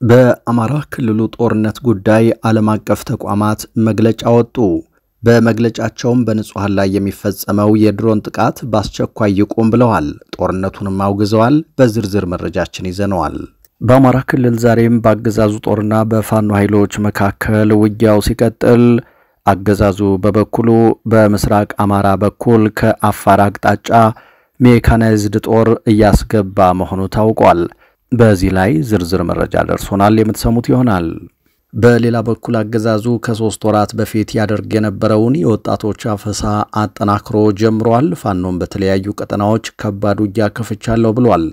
በአማራ ክልሉ ጦርነት ጉዳይ ዓለም አቀፍ ተቋማት መግለጫ ወጡ። በመግለጫቸውም በንጹሃን ላይ የሚፈጸመው የድሮን ጥቃት በአስቸኳይ ይቁም ብለዋል። ጦርነቱንም አውግዘዋል። በዝርዝር መረጃችን ይዘነዋል። በአማራ ክልል ዛሬም በአገዛዙ ጦርና በፋኖ ኃይሎች መካከል ውጊያው ሲቀጥል አገዛዙ በበኩሉ በምስራቅ አማራ በኩል ከአፋር አቅጣጫ ሜካናይዝድ ጦር እያስገባ መሆኑ ታውቋል። በዚህ ላይ ዝርዝር መረጃ ደርሶናል የምትሰሙት ይሆናል። በሌላ በኩል አገዛዙ ከ3 ወራት በፊት ያደርግ የነበረውን የወጣቶች አፈሳ አጠናክሮ ጀምሯል። ፋኖም በተለያዩ ቀጠናዎች ከባድ ውጊያ ከፍቻለሁ ብሏል።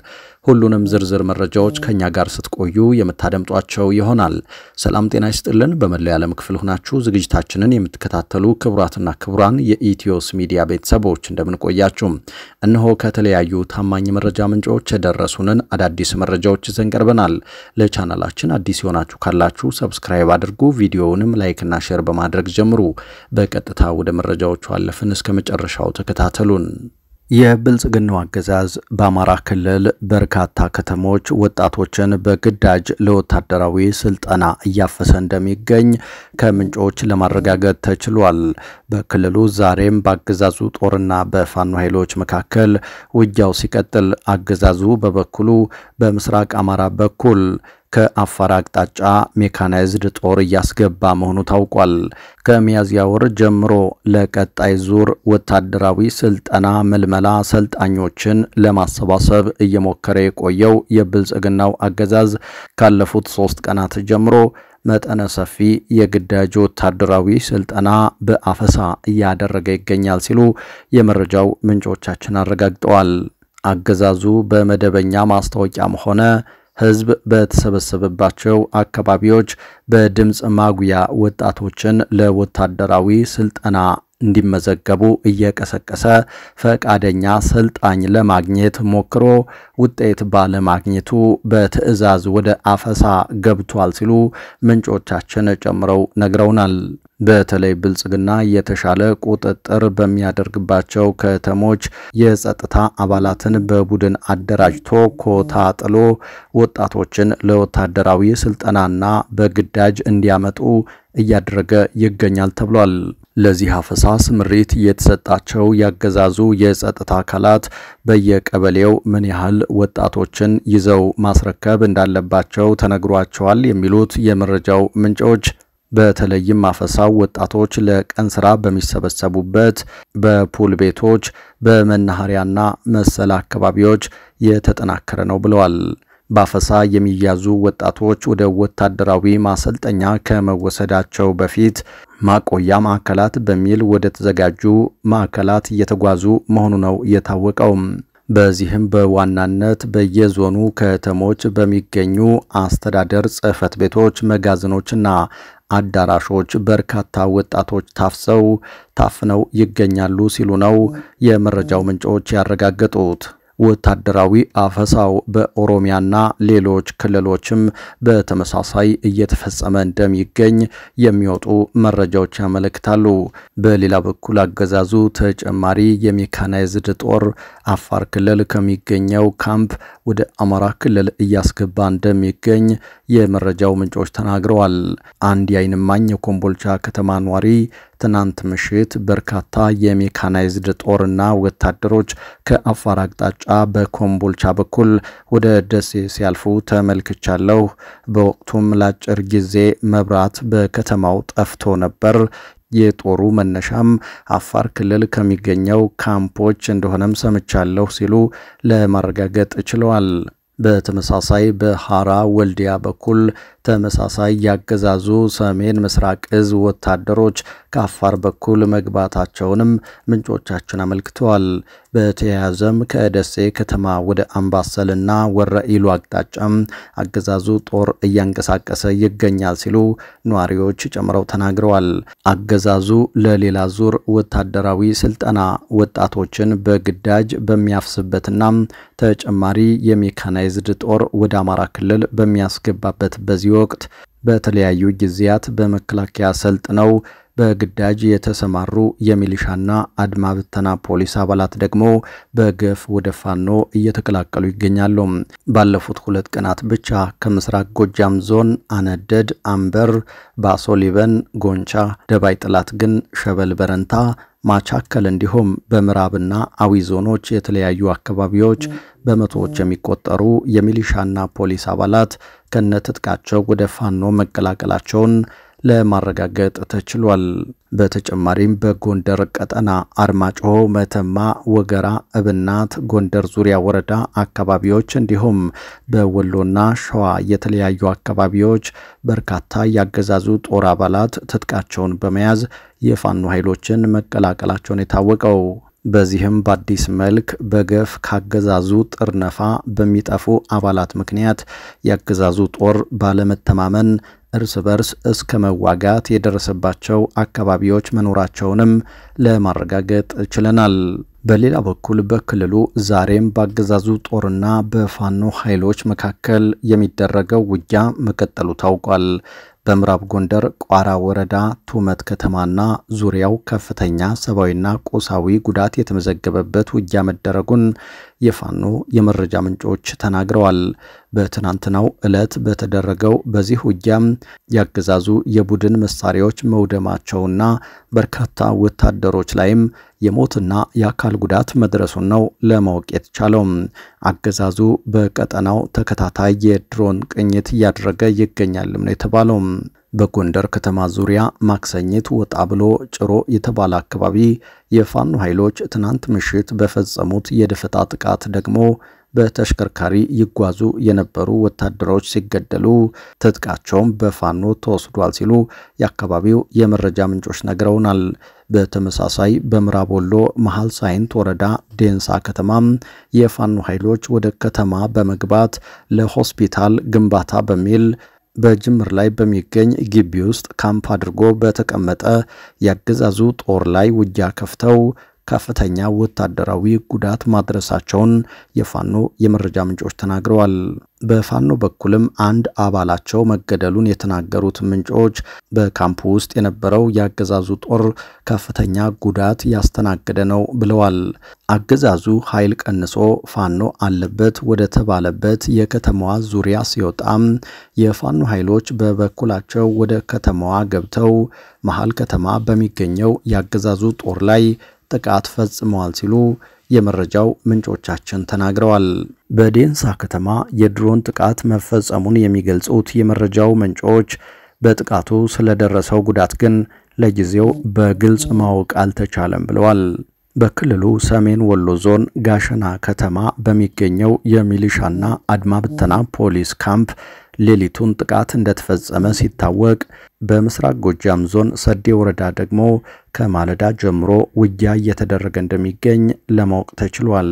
ሁሉንም ዝርዝር መረጃዎች ከኛ ጋር ስትቆዩ የምታደምጧቸው ይሆናል። ሰላም ጤና ይስጥልን። በመላው ዓለም ክፍል ሆናችሁ ዝግጅታችንን የምትከታተሉ ክቡራትና ክቡራን የኢትዮስ ሚዲያ ቤተሰቦች እንደምንቆያችሁ እነሆ ከተለያዩ ታማኝ መረጃ ምንጮች የደረሱንን አዳዲስ መረጃዎች ይዘን ቀርበናል። ለቻናላችን አዲስ ሆናችሁ ካላችሁ ሰብስክራይብ አድርጉ፣ ቪዲዮውንም ላይክና ሼር በማድረግ ጀምሩ። በቀጥታ ወደ መረጃዎቹ አለፍን። እስከ መጨረሻው ተከታተሉን። የብልጽግናው አገዛዝ በአማራ ክልል በርካታ ከተሞች ወጣቶችን በግዳጅ ለወታደራዊ ስልጠና እያፈሰ እንደሚገኝ ከምንጮች ለማረጋገጥ ተችሏል። በክልሉ ዛሬም በአገዛዙ ጦርና በፋኖ ኃይሎች መካከል ውጊያው ሲቀጥል አገዛዙ በበኩሉ በምስራቅ አማራ በኩል ከአፋር አቅጣጫ ሜካናይዝድ ጦር እያስገባ መሆኑ ታውቋል። ከሚያዝያ ወር ጀምሮ ለቀጣይ ዙር ወታደራዊ ስልጠና መልመላ ሰልጣኞችን ለማሰባሰብ እየሞከረ የቆየው የብልጽግናው አገዛዝ ካለፉት 3 ቀናት ጀምሮ መጠነ ሰፊ የግዳጅ ወታደራዊ ስልጠና በአፈሳ እያደረገ ይገኛል ሲሉ የመረጃው ምንጮቻችን አረጋግጠዋል። አገዛዙ በመደበኛ ማስታወቂያም ሆነ ህዝብ በተሰበሰበባቸው አካባቢዎች በድምጽ ማጉያ ወጣቶችን ለወታደራዊ ስልጠና እንዲመዘገቡ እየቀሰቀሰ ፈቃደኛ ሰልጣኝ ለማግኘት ሞክሮ ውጤት ባለማግኘቱ በትዕዛዝ ወደ አፈሳ ገብቷል ሲሉ ምንጮቻችን ጨምረው ነግረውናል። በተለይ ብልጽግና የተሻለ ቁጥጥር በሚያደርግባቸው ከተሞች የጸጥታ አባላትን በቡድን አደራጅቶ ኮታ ጥሎ ወጣቶችን ለወታደራዊ ስልጠናና በግዳጅ እንዲያመጡ እያደረገ ይገኛል ተብሏል። ለዚህ አፈሳ ስምሪት የተሰጣቸው ያገዛዙ የጸጥታ አካላት በየቀበሌው ምን ያህል ወጣቶችን ይዘው ማስረከብ እንዳለባቸው ተነግሯቸዋል የሚሉት የመረጃው ምንጮች በተለይም አፈሳው ወጣቶች ለቀን ስራ በሚሰበሰቡበት በፑል ቤቶች በመናኸሪያና መሰል አካባቢዎች የተጠናከረ ነው ብለዋል። በአፈሳ የሚያዙ ወጣቶች ወደ ወታደራዊ ማሰልጠኛ ከመወሰዳቸው በፊት ማቆያ ማዕከላት በሚል ወደ ተዘጋጁ ማዕከላት እየተጓዙ መሆኑ ነው የታወቀው። በዚህም በዋናነት በየዞኑ ከተሞች በሚገኙ አስተዳደር ጽሕፈት ቤቶች፣ መጋዘኖችና አዳራሾች በርካታ ወጣቶች ታፍነው ይገኛሉ ሲሉ ነው የመረጃው ምንጮች ያረጋገጡት። ወታደራዊ አፈሳው በኦሮሚያና ሌሎች ክልሎችም በተመሳሳይ እየተፈጸመ እንደሚገኝ የሚወጡ መረጃዎች ያመለክታሉ። በሌላ በኩል አገዛዙ ተጨማሪ የሜካናይዝድ ጦር አፋር ክልል ከሚገኘው ካምፕ ወደ አማራ ክልል እያስገባ እንደሚገኝ የመረጃው ምንጮች ተናግረዋል። አንድ የዓይን እማኝ የኮምቦልቻ ከተማ ኗሪ ትናንት ምሽት በርካታ የሜካናይዝድ ጦርና ወታደሮች ከአፋር አቅጣጫ በኮምቦልቻ በኩል ወደ ደሴ ሲያልፉ ተመልክቻለሁ። በወቅቱም ለአጭር ጊዜ መብራት በከተማው ጠፍቶ ነበር። የጦሩ መነሻም አፋር ክልል ከሚገኘው ካምፖች እንደሆነም ሰምቻለሁ ሲሉ ለማረጋገጥ ችለዋል። በተመሳሳይ በሐራ ወልዲያ በኩል ተመሳሳይ ያገዛዙ ሰሜን ምስራቅ እዝ ወታደሮች ከአፋር በኩል መግባታቸውንም ምንጮቻችን አመልክተዋል። በተያያዘም ከደሴ ከተማ ወደ አምባሰልና ወረኢሉ አቅጣጫም አገዛዙ ጦር እያንቀሳቀሰ ይገኛል ሲሉ ነዋሪዎች ጨምረው ተናግረዋል። አገዛዙ ለሌላ ዙር ወታደራዊ ስልጠና ወጣቶችን በግዳጅ በሚያፍስበትና ተጨማሪ የሜካናይዝድ ጦር ወደ አማራ ክልል በሚያስገባበት በዚህ ወቅት በተለያዩ ጊዜያት በመከላከያ ሰልጥነው በግዳጅ የተሰማሩ የሚሊሻና አድማ ብተና ፖሊስ አባላት ደግሞ በገፍ ወደ ፋኖ እየተቀላቀሉ ይገኛሉ። ባለፉት 2 ቀናት ብቻ ከምስራቅ ጎጃም ዞን አነደድ፣ አንበር፣ ባሶ ሊበን፣ ጎንቻ፣ ደባይ ጥላት ግን፣ ሸበል በረንታ፣ ማቻከል እንዲሁም በምዕራብና አዊ ዞኖች የተለያዩ አካባቢዎች በመቶዎች የሚቆጠሩ የሚሊሻና ፖሊስ አባላት ከነትጥቃቸው ወደ ፋኖ መቀላቀላቸውን ለማረጋገጥ ተችሏል። በተጨማሪም በጎንደር ቀጠና አርማጭሆ፣ መተማ፣ ወገራ፣ እብናት፣ ጎንደር ዙሪያ ወረዳ አካባቢዎች እንዲሁም በወሎና ሸዋ የተለያዩ አካባቢዎች በርካታ ያገዛዙ ጦር አባላት ትጥቃቸውን በመያዝ የፋኖ ኃይሎችን መቀላቀላቸውን የታወቀው። በዚህም በአዲስ መልክ በገፍ ካገዛዙ ጥርነፋ በሚጠፉ አባላት ምክንያት ያገዛዙ ጦር ባለመተማመን እርስ በርስ እስከ መዋጋት የደረሰባቸው አካባቢዎች መኖራቸውንም ለማረጋገጥ ችለናል። በሌላ በኩል በክልሉ ዛሬም ባገዛዙ ጦርና በፋኖ ኃይሎች መካከል የሚደረገው ውጊያ መቀጠሉ ታውቋል። በምዕራብ ጎንደር ቋራ ወረዳ ቱመት ከተማና ዙሪያው ከፍተኛ ሰብአዊና ቁሳዊ ጉዳት የተመዘገበበት ውጊያ መደረጉን የፋኖ የመረጃ ምንጮች ተናግረዋል። በትናንትናው ዕለት በተደረገው በዚህ ውጊያም ያገዛዙ የቡድን መሳሪያዎች መውደማቸውና በርካታ ወታደሮች ላይም የሞትና የአካል ጉዳት መድረሱን ነው ለማወቅ የተቻለው። አገዛዙ በቀጠናው ተከታታይ የድሮን ቅኝት እያደረገ ይገኛልም ነው የተባለው። በጎንደር ከተማ ዙሪያ ማክሰኝት ወጣ ብሎ ጭሮ የተባለ አካባቢ የፋኖ ኃይሎች ትናንት ምሽት በፈጸሙት የደፈጣ ጥቃት ደግሞ በተሽከርካሪ ይጓዙ የነበሩ ወታደሮች ሲገደሉ ትጥቃቸውም በፋኖ ተወስዷል ሲሉ የአካባቢው የመረጃ ምንጮች ነግረውናል። በተመሳሳይ በምዕራብ ወሎ መሃል ሳይንት ወረዳ ዴንሳ ከተማም የፋኖ ኃይሎች ወደ ከተማ በመግባት ለሆስፒታል ግንባታ በሚል በጅምር ላይ በሚገኝ ግቢ ውስጥ ካምፕ አድርጎ በተቀመጠ ያገዛዙ ጦር ላይ ውጊያ ከፍተው ከፍተኛ ወታደራዊ ጉዳት ማድረሳቸውን የፋኖ የመረጃ ምንጮች ተናግረዋል። በፋኖ በኩልም አንድ አባላቸው መገደሉን የተናገሩት ምንጮች በካምፑ ውስጥ የነበረው ያገዛዙ ጦር ከፍተኛ ጉዳት ያስተናገደ ነው ብለዋል። አገዛዙ ኃይል ቀንሶ ፋኖ አለበት ወደ ተባለበት የከተማዋ ዙሪያ ሲወጣም የፋኖ ኃይሎች በበኩላቸው ወደ ከተማዋ ገብተው መሃል ከተማ በሚገኘው ያገዛዙ ጦር ላይ ጥቃት ፈጽመዋል ሲሉ የመረጃው ምንጮቻችን ተናግረዋል። በዴንሳ ከተማ የድሮን ጥቃት መፈጸሙን የሚገልጹት የመረጃው ምንጮች በጥቃቱ ስለደረሰው ጉዳት ግን ለጊዜው በግልጽ ማወቅ አልተቻለም ብለዋል። በክልሉ ሰሜን ወሎ ዞን ጋሸና ከተማ በሚገኘው የሚሊሻና አድማ ብተና ፖሊስ ካምፕ ሌሊቱን ጥቃት እንደተፈጸመ ሲታወቅ በምስራቅ ጎጃም ዞን ሰዴ ወረዳ ደግሞ ከማለዳ ጀምሮ ውጊያ እየተደረገ እንደሚገኝ ለማወቅ ተችሏል።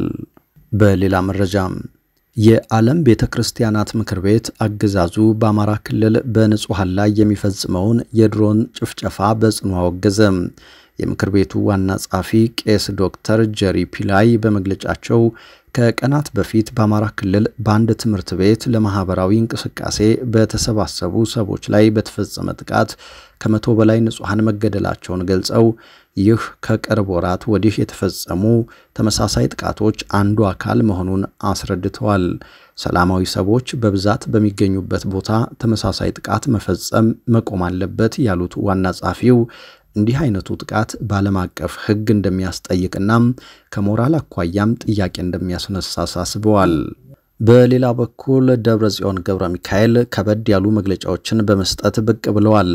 በሌላ መረጃ የዓለም ቤተክርስቲያናት ምክር ቤት አገዛዙ በአማራ ክልል በንጹሃን ላይ የሚፈጽመውን የድሮን ጭፍጨፋ በጽኑ አወገዘ። የምክር ቤቱ ዋና ጸሐፊ ቄስ ዶክተር ጀሪ ፒላይ በመግለጫቸው ከቀናት በፊት በአማራ ክልል በአንድ ትምህርት ቤት ለማህበራዊ እንቅስቃሴ በተሰባሰቡ ሰዎች ላይ በተፈጸመ ጥቃት ከ100 በላይ ንጹሃን መገደላቸውን ገልጸው ይህ ከቅርብ ወራት ወዲህ የተፈጸሙ ተመሳሳይ ጥቃቶች አንዱ አካል መሆኑን አስረድተዋል። ሰላማዊ ሰዎች በብዛት በሚገኙበት ቦታ ተመሳሳይ ጥቃት መፈጸም መቆም አለበት ያሉት ዋና ጸሐፊው እንዲህ አይነቱ ጥቃት ባለም አቀፍ ሕግ እንደሚያስጠይቅና ከሞራል አኳያም ጥያቄ እንደሚያስነሳ አሳስበዋል። በሌላ በኩል ደብረጽዮን ገብረ ሚካኤል ከበድ ያሉ መግለጫዎችን በመስጠት ብቅ ብለዋል።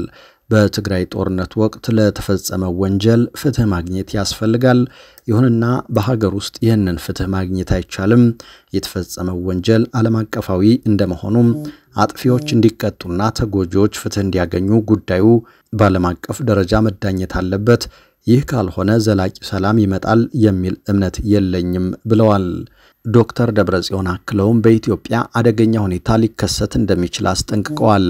በትግራይ ጦርነት ወቅት ለተፈጸመ ወንጀል ፍትህ ማግኘት ያስፈልጋል። ይሁንና በሀገር ውስጥ ይህንን ፍትህ ማግኘት አይቻልም። የተፈጸመው ወንጀል ዓለም አቀፋዊ እንደመሆኑም አጥፊዎች እንዲቀጡና ተጎጂዎች ፍትህ እንዲያገኙ ጉዳዩ በዓለም አቀፍ ደረጃ መዳኘት አለበት። ይህ ካልሆነ ዘላቂ ሰላም ይመጣል የሚል እምነት የለኝም ብለዋል። ዶክተር ደብረጽዮን አክለውም በኢትዮጵያ አደገኛ ሁኔታ ሊከሰት እንደሚችል አስጠንቅቀዋል።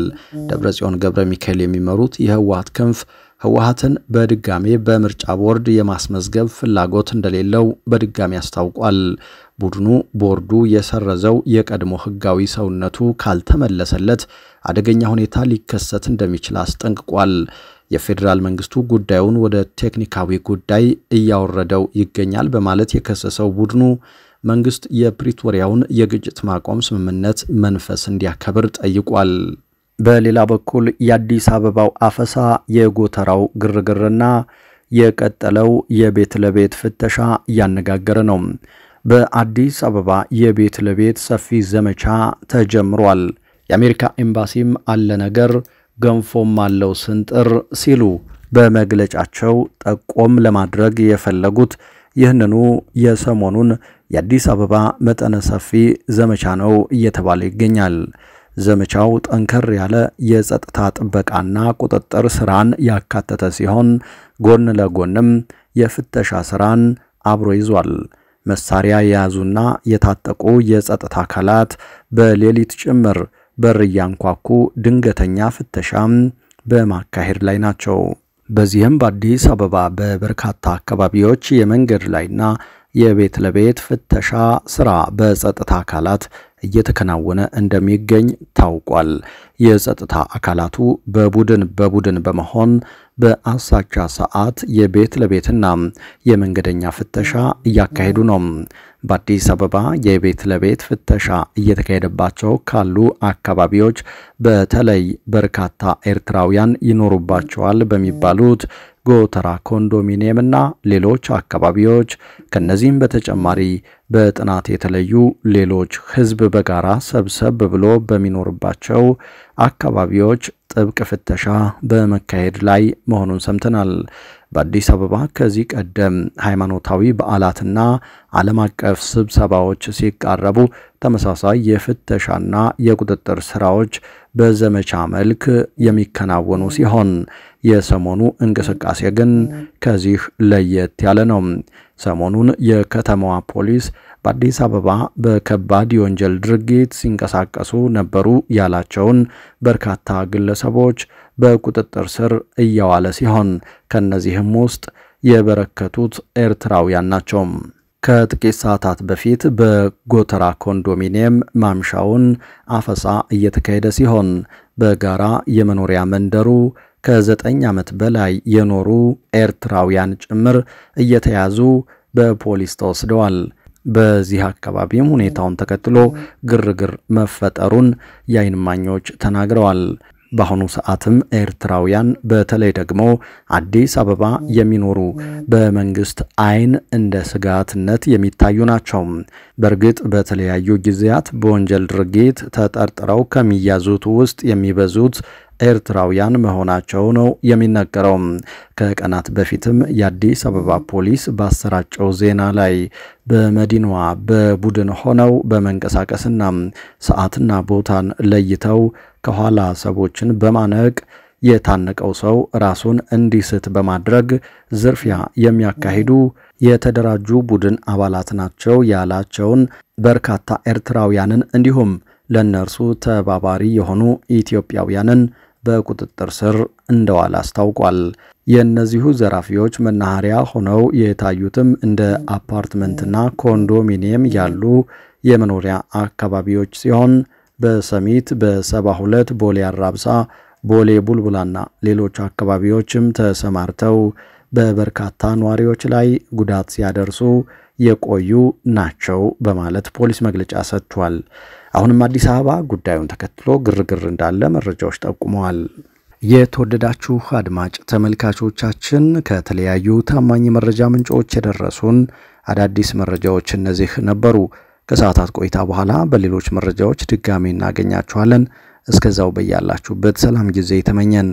ደብረጽዮን ገብረ ሚካኤል የሚመሩት የህወሓት ክንፍ ህወሓትን በድጋሜ በምርጫ ቦርድ የማስመዝገብ ፍላጎት እንደሌለው በድጋሜ አስታውቋል። ቡድኑ ቦርዱ የሰረዘው የቀድሞ ህጋዊ ሰውነቱ ካልተመለሰለት አደገኛ ሁኔታ ሊከሰት እንደሚችል አስጠንቅቋል። የፌዴራል መንግስቱ ጉዳዩን ወደ ቴክኒካዊ ጉዳይ እያወረደው ይገኛል በማለት የከሰሰው ቡድኑ መንግስት የፕሪቶሪያውን የግጭት ማቆም ስምምነት መንፈስ እንዲያከብር ጠይቋል። በሌላ በኩል የአዲስ አበባው አፈሳ የጎተራው ግርግርና የቀጠለው የቤት ለቤት ፍተሻ እያነጋገረ ነው። በአዲስ አበባ የቤት ለቤት ሰፊ ዘመቻ ተጀምሯል። የአሜሪካ ኤምባሲም አለ ነገር ገንፎም አለው ስንጥር ሲሉ በመግለጫቸው ጠቆም ለማድረግ የፈለጉት ይህንኑ የሰሞኑን የአዲስ አበባ መጠነ ሰፊ ዘመቻ ነው እየተባለ ይገኛል። ዘመቻው ጠንከር ያለ የጸጥታ ጥበቃና ቁጥጥር ስራን ያካተተ ሲሆን ጎን ለጎንም የፍተሻ ስራን አብሮ ይዟል። መሳሪያ የያዙና የታጠቁ የጸጥታ አካላት በሌሊት ጭምር በር ያንኳኩ ድንገተኛ ፍተሻም በማካሄድ ላይ ናቸው። በዚህም በአዲስ አበባ በበርካታ አካባቢዎች የመንገድ ላይና የቤት ለቤት ፍተሻ ስራ በጸጥታ አካላት እየተከናወነ እንደሚገኝ ታውቋል። የጸጥታ አካላቱ በቡድን በመሆን በአሳቻ ሰዓት የቤት ለቤትና የመንገደኛ ፍተሻ እያካሄዱ ነው። በአዲስ አበባ የቤት ለቤት ፍተሻ እየተካሄደባቸው ካሉ አካባቢዎች በተለይ በርካታ ኤርትራውያን ይኖሩባቸዋል በሚባሉት ጎተራ ኮንዶሚኒየምና ሌሎች አካባቢዎች ከነዚህም በተጨማሪ በጥናት የተለዩ ሌሎች ህዝብ በጋራ ሰብሰብ ብሎ በሚኖርባቸው አካባቢዎች ጥብቅ ፍተሻ በመካሄድ ላይ መሆኑን ሰምተናል። በአዲስ አበባ ከዚህ ቀደም ሃይማኖታዊ በዓላትና ዓለም አቀፍ ስብሰባዎች ሲቃረቡ ተመሳሳይ የፍተሻና የቁጥጥር ስራዎች በዘመቻ መልክ የሚከናወኑ ሲሆን የሰሞኑ እንቅስቃሴ ግን ከዚህ ለየት ያለ ነው። ሰሞኑን የከተማዋ ፖሊስ በአዲስ አበባ በከባድ የወንጀል ድርጊት ሲንቀሳቀሱ ነበሩ ያላቸውን በርካታ ግለሰቦች በቁጥጥር ስር እያዋለ ሲሆን ከነዚህም ውስጥ የበረከቱት ኤርትራውያን ናቸው። ከጥቂት ሰዓታት በፊት በጎተራ ኮንዶሚኒየም ማምሻውን አፈሳ እየተካሄደ ሲሆን በጋራ የመኖሪያ መንደሩ ከ9 ዓመት በላይ የኖሩ ኤርትራውያን ጭምር እየተያዙ በፖሊስ ተወስደዋል። በዚህ አካባቢም ሁኔታውን ተከትሎ ግርግር መፈጠሩን የዓይን እማኞች ተናግረዋል። በአሁኑ ሰዓትም ኤርትራውያን በተለይ ደግሞ አዲስ አበባ የሚኖሩ በመንግስት ዓይን እንደ ስጋትነት የሚታዩ ናቸው። በእርግጥ በተለያዩ ጊዜያት በወንጀል ድርጊት ተጠርጥረው ከሚያዙት ውስጥ የሚበዙት ኤርትራውያን መሆናቸው ነው የሚነገረው። ከቀናት በፊትም የአዲስ አበባ ፖሊስ ባሰራጨው ዜና ላይ በመዲናዋ በቡድን ሆነው በመንቀሳቀስና ሰዓትና ቦታን ለይተው ከኋላ ሰዎችን በማነቅ የታነቀው ሰው ራሱን እንዲስት በማድረግ ዝርፊያ የሚያካሂዱ የተደራጁ ቡድን አባላት ናቸው ያላቸውን በርካታ ኤርትራውያንን እንዲሁም ለነርሱ ተባባሪ የሆኑ ኢትዮጵያውያንን በቁጥጥር ስር እንደዋለ አስታውቋል። የእነዚሁ ዘራፊዎች መናኸሪያ ሆነው የታዩትም እንደ አፓርትመንትና ኮንዶሚኒየም ያሉ የመኖሪያ አካባቢዎች ሲሆን በሰሚት በ72 ቦሌ አራብሳ ቦሌ ቡልቡላና ሌሎች አካባቢዎችም ተሰማርተው በበርካታ ነዋሪዎች ላይ ጉዳት ሲያደርሱ የቆዩ ናቸው በማለት ፖሊስ መግለጫ ሰጥቷል። አሁንም አዲስ አበባ ጉዳዩን ተከትሎ ግርግር እንዳለ መረጃዎች ጠቁመዋል። የተወደዳችሁ አድማጭ ተመልካቾቻችን ከተለያዩ ታማኝ መረጃ ምንጮች የደረሱን አዳዲስ መረጃዎች እነዚህ ነበሩ። ከሰዓታት ቆይታ በኋላ በሌሎች መረጃዎች ድጋሚ እናገኛችኋለን። እስከዛው በያላችሁበት ሰላም ጊዜ ተመኘን።